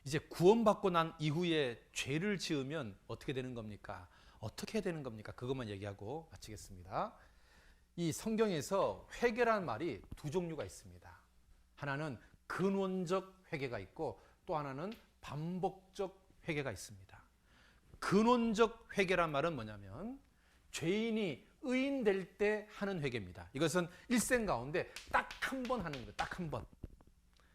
이제 구원받고 난 이후에 죄를 지으면 어떻게 되는 겁니까? 어떻게 되는 겁니까? 그것만 얘기하고 마치겠습니다. 이 성경에서 회개라는 말이 두 종류가 있습니다. 하나는 근원적 회개가 있고 또 하나는 반복적 회개가 있습니다. 근원적 회개란 말은 뭐냐면 죄인이 의인될 때 하는 회개입니다. 이것은 일생 가운데 딱 한 번 하는 거예요. 딱 한 번.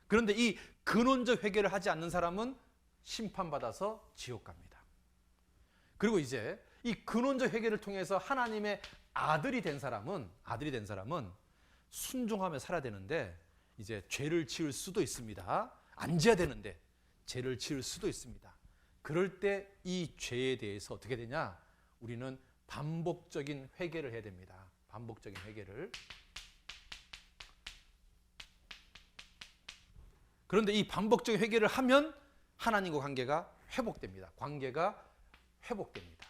그런데 이 근원적 회개를 하지 않는 사람은 심판받아서 지옥 갑니다. 그리고 이제 이 근원적 회개를 통해서 하나님의 아들이 된 사람은 순종하며 살아야 되는데 이제 죄를 지을 수도 있습니다. 안 지어야 되는데 죄를 지을 수도 있습니다. 그럴 때 이 죄에 대해서 어떻게 되냐? 우리는 반복적인 회개를 해야 됩니다. 반복적인 회개를. 그런데 이 반복적인 회개를 하면 하나님과 관계가 회복됩니다. 관계가 회복됩니다.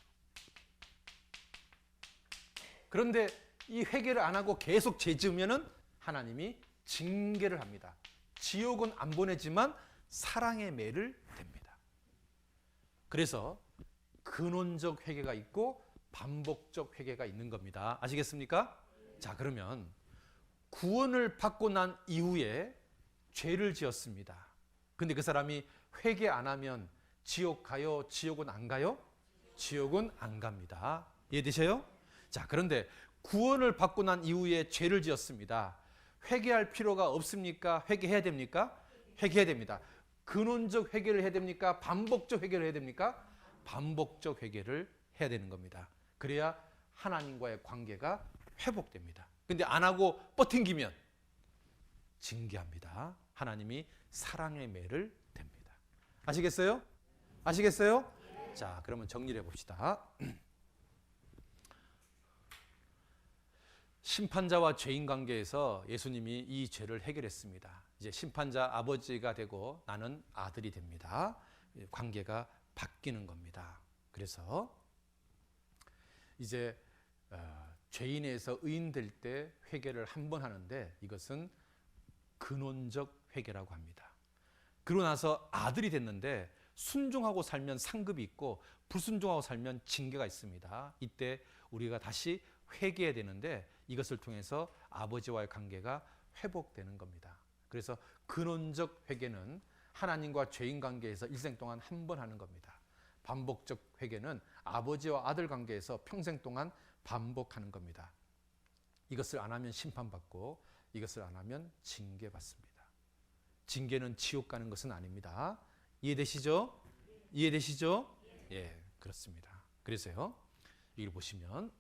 그런데 이 회개를 안 하고 계속 죄 지으면은 하나님이 징계를 합니다. 지옥은 안 보내지만 사랑의 매를 댑니다. 그래서 근원적 회개가 있고 반복적 회개가 있는 겁니다. 아시겠습니까? 자, 그러면 구원을 받고 난 이후에 죄를 지었습니다. 근데 그 사람이 회개 안 하면 지옥 가요? 지옥은 안 가요? 지옥은 안 갑니다. 이해되셔요? 자, 그런데 구원을 받고 난 이후에 죄를 지었습니다. 회개할 필요가 없습니까? 회개해야 됩니까? 회개해야 됩니다. 근원적 회개를 해야 됩니까? 반복적 회개를 해야 됩니까? 반복적 회개를 해야 되는 겁니다. 그래야 하나님과의 관계가 회복됩니다. 근데 안 하고 버팅기면 징계합니다. 하나님이 사랑의 매를 댑니다. 아시겠어요? 아시겠어요? 자, 그러면 정리를 해봅시다. 심판자와 죄인 관계에서 예수님이 이 죄를 해결했습니다. 이제 심판자 아버지가 되고 나는 아들이 됩니다. 관계가 바뀌는 겁니다. 그래서 이제 죄인에서 의인 될 때 회개를 한 번 하는데 이것은 근원적 회개라고 합니다. 그러고 나서 아들이 됐는데 순종하고 살면 상급이 있고 불순종하고 살면 징계가 있습니다. 이때 우리가 다시 회개해야 되는데 이것을 통해서 아버지와의 관계가 회복되는 겁니다. 그래서 근원적 회개는 하나님과 죄인 관계에서 일생 동안 한 번 하는 겁니다. 반복적 회개는 아버지와 아들 관계에서 평생 동안 반복하는 겁니다. 이것을 안 하면 심판받고 이것을 안 하면 징계받습니다. 징계는 지옥 가는 것은 아닙니다. 이해되시죠? 이해되시죠? 예, 그렇습니다. 그래서요, 이걸 보시면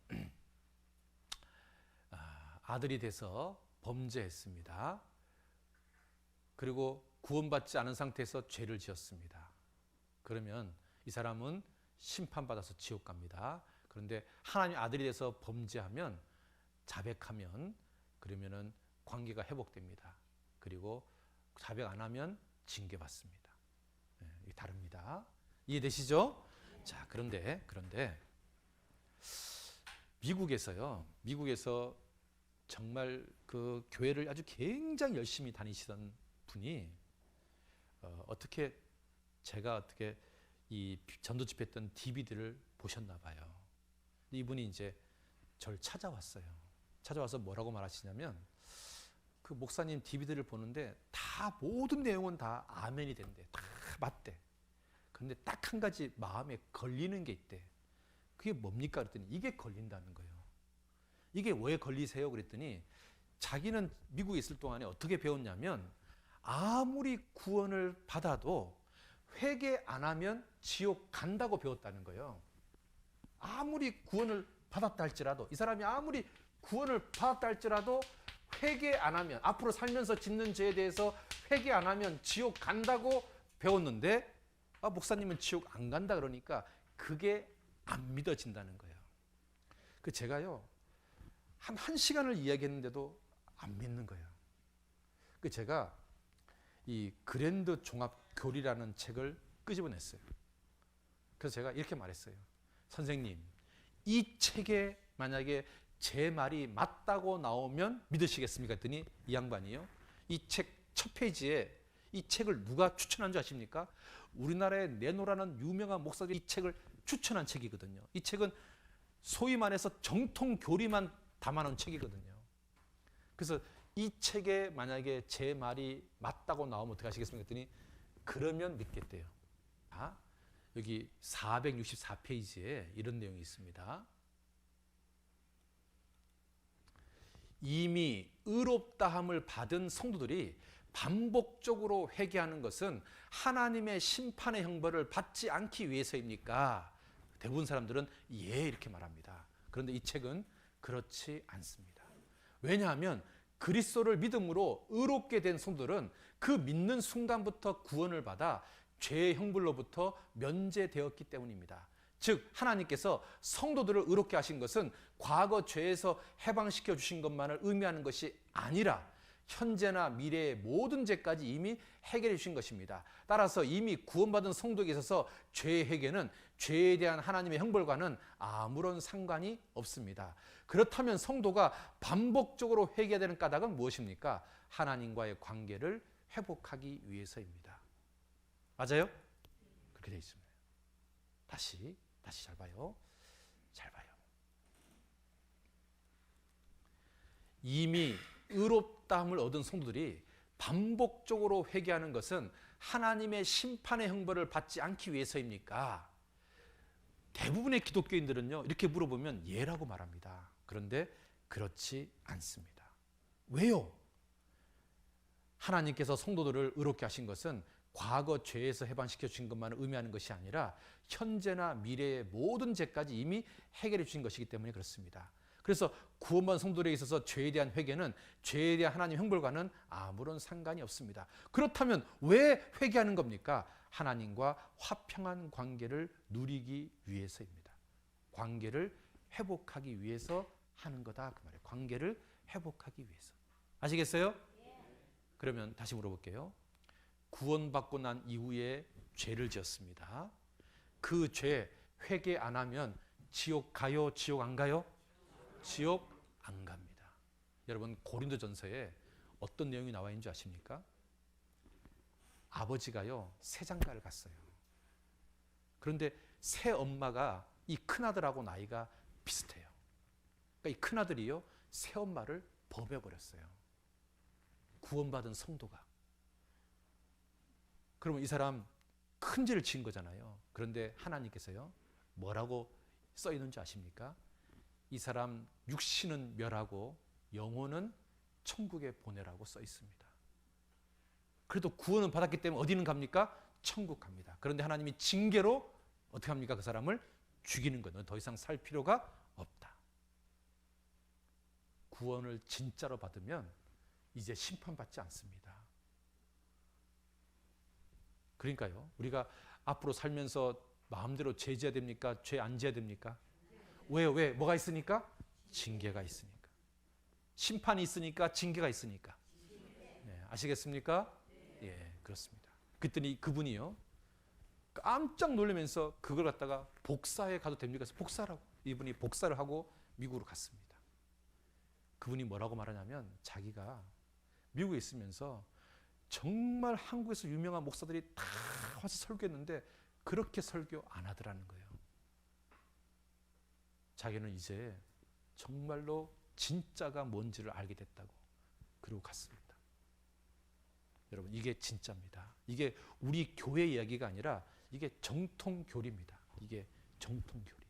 아들이 돼서 범죄했습니다. 그리고 구원받지 않은 상태에서 죄를 지었습니다. 그러면 이 사람은 심판받아서 지옥 갑니다. 그런데 하나님 아들이 돼서 범죄하면, 자백하면, 그러면은 관계가 회복됩니다. 그리고 자백 안 하면 징계받습니다. 네, 이게 다릅니다. 이해되시죠? 자, 그런데 미국에서 정말 그 교회를 아주 굉장히 열심히 다니시던 분이 어떻게 이 전도 집회했던 DVD를 보셨나 봐요. 이분이 이제 저를 찾아왔어요. 찾아와서 뭐라고 말하시냐면 그 목사님 DVD를 보는데 다 모든 내용은 다 아멘이 된대. 다 맞대. 그런데 딱 한 가지 마음에 걸리는 게 있대. 그게 뭡니까? 그랬더니 이게 걸린다는 거예요. 이게 왜 걸리세요? 그랬더니 자기는 미국에 있을 동안에 어떻게 배웠냐면 아무리 구원을 받아도 회개 안 하면 지옥 간다고 배웠다는 거예요. 아무리 구원을 받았다 할지라도, 이 사람이 아무리 구원을 받았다 할지라도 회개 안 하면, 앞으로 살면서 짓는 죄에 대해서 회개 안 하면 지옥 간다고 배웠는데 목사님은 지옥 안 간다 그러니까 그게 안 믿어진다는 거예요. 제가요 한 1시간을 이야기했는데도 안 믿는 거예요. 제가 이 그랜드 종합 교리라는 책을 끄집어냈어요. 그래서 제가 이렇게 말했어요. 선생님, 이 책에 만약에 제 말이 맞다고 나오면 믿으시겠습니까? 했더니 이 양반이요, 이 책 첫 페이지에 이 책을 누가 추천한 줄 아십니까? 우리나라의 네노라는 유명한 목사들이 이 책을 추천한 책이거든요. 이 책은 소위 말해서 정통 교리만 담아놓은 책이거든요. 그래서 이 책에 만약에 제 말이 맞다고 나오면 어떻게 하시겠습니까? 했더니 그러면 믿겠대요. 여기 464페이지에 이런 내용이 있습니다. 이미 의롭다함을 받은 성도들이 반복적으로 회개하는 것은 하나님의 심판의 형벌을 받지 않기 위해서입니까? 대부분 사람들은 예 이렇게 말합니다. 그런데 이 책은 그렇지 않습니다. 왜냐하면 그리스도를 믿음으로 의롭게 된 성도들은 그 믿는 순간부터 구원을 받아 죄의 형벌로부터 면제되었기 때문입니다. 즉 하나님께서 성도들을 의롭게 하신 것은 과거 죄에서 해방시켜 주신 것만을 의미하는 것이 아니라 현재나 미래의 모든 죄까지 이미 해결해 주신 것입니다. 따라서 이미 구원받은 성도에게 있어서 죄의 회개는 죄에 대한 하나님의 형벌과는 아무런 상관이 없습니다. 그렇다면 성도가 반복적으로 회개해야 되는 까닭은 무엇입니까? 하나님과의 관계를 회복하기 위해서입니다. 맞아요? 그렇게 되어 있습니다. 다시 잘 봐요. 잘 봐요. 이미 의롭다함을 얻은 성도들이 반복적으로 회개하는 것은 하나님의 심판의 형벌을 받지 않기 위해서입니까? 대부분의 기독교인들은요, 이렇게 물어보면 예라고 말합니다. 그런데 그렇지 않습니다. 왜요? 하나님께서 성도들을 의롭게 하신 것은 과거 죄에서 해방시켜 주신 것만을 의미하는 것이 아니라 현재나 미래의 모든 죄까지 이미 해결해 주신 것이기 때문에 그렇습니다. 그래서 구원받은 성도들에게 있어서 죄에 대한 회개는 죄에 대한 하나님 형벌과는 아무런 상관이 없습니다. 그렇다면 왜 회개하는 겁니까? 하나님과 화평한 관계를 누리기 위해서입니다. 관계를 회복하기 위해서 하는 거다 그 말이에요. 관계를 회복하기 위해서. 아시겠어요? 그러면 다시 물어볼게요. 구원받고 난 이후에 죄를 지었습니다. 그 죄 회개 안 하면 지옥 가요? 지옥 안 가요? 지옥 안 갑니다. 여러분 고린도전서에 어떤 내용이 나와 있는 줄 아십니까? 아버지가요 새장가를 갔어요. 그런데 새 엄마가 이 큰아들하고 나이가 비슷해요. 그러니까 이 큰아들이요 새 엄마를 범해버렸어요. 구원받은 성도가. 그러면 이 사람 큰 죄를 지은 거잖아요. 그런데 하나님께서요 뭐라고 써 있는지 아십니까? 이 사람 육신은 멸하고 영혼은 천국에 보내라고 써 있습니다. 그래도 구원은 받았기 때문에 어디는 갑니까? 천국 갑니다. 그런데 하나님이 징계로 어떻게 합니까? 그 사람을 죽이는 거예요. 더 이상 살 필요가 없다. 구원을 진짜로 받으면 이제 심판받지 않습니다. 그러니까요. 우리가 앞으로 살면서 마음대로 죄 지어야 됩니까? 죄 안 지어야 됩니까? 왜요? 왜? 뭐가 있으니까? 징계가 있으니까. 심판이 있으니까 징계가 있으니까. 네, 아시겠습니까? 예, 그렇습니다. 그랬더니 그분이요. 깜짝 놀라면서 그걸 갖다가 복사해 가도 됩니까? 그래서 복사라고. 이분이 복사를 하고 미국으로 갔습니다. 그분이 뭐라고 말하냐면 자기가 미국에 있으면서 정말 한국에서 유명한 목사들이 다 와서 설교했는데 그렇게 설교 안 하더라는 거예요. 자기는 이제 정말로 진짜가 뭔지를 알게 됐다고. 그리고 갔습니다. 여러분 이게 진짜입니다. 이게 우리 교회 이야기가 아니라 이게 정통 교리입니다. 이게 정통 교리.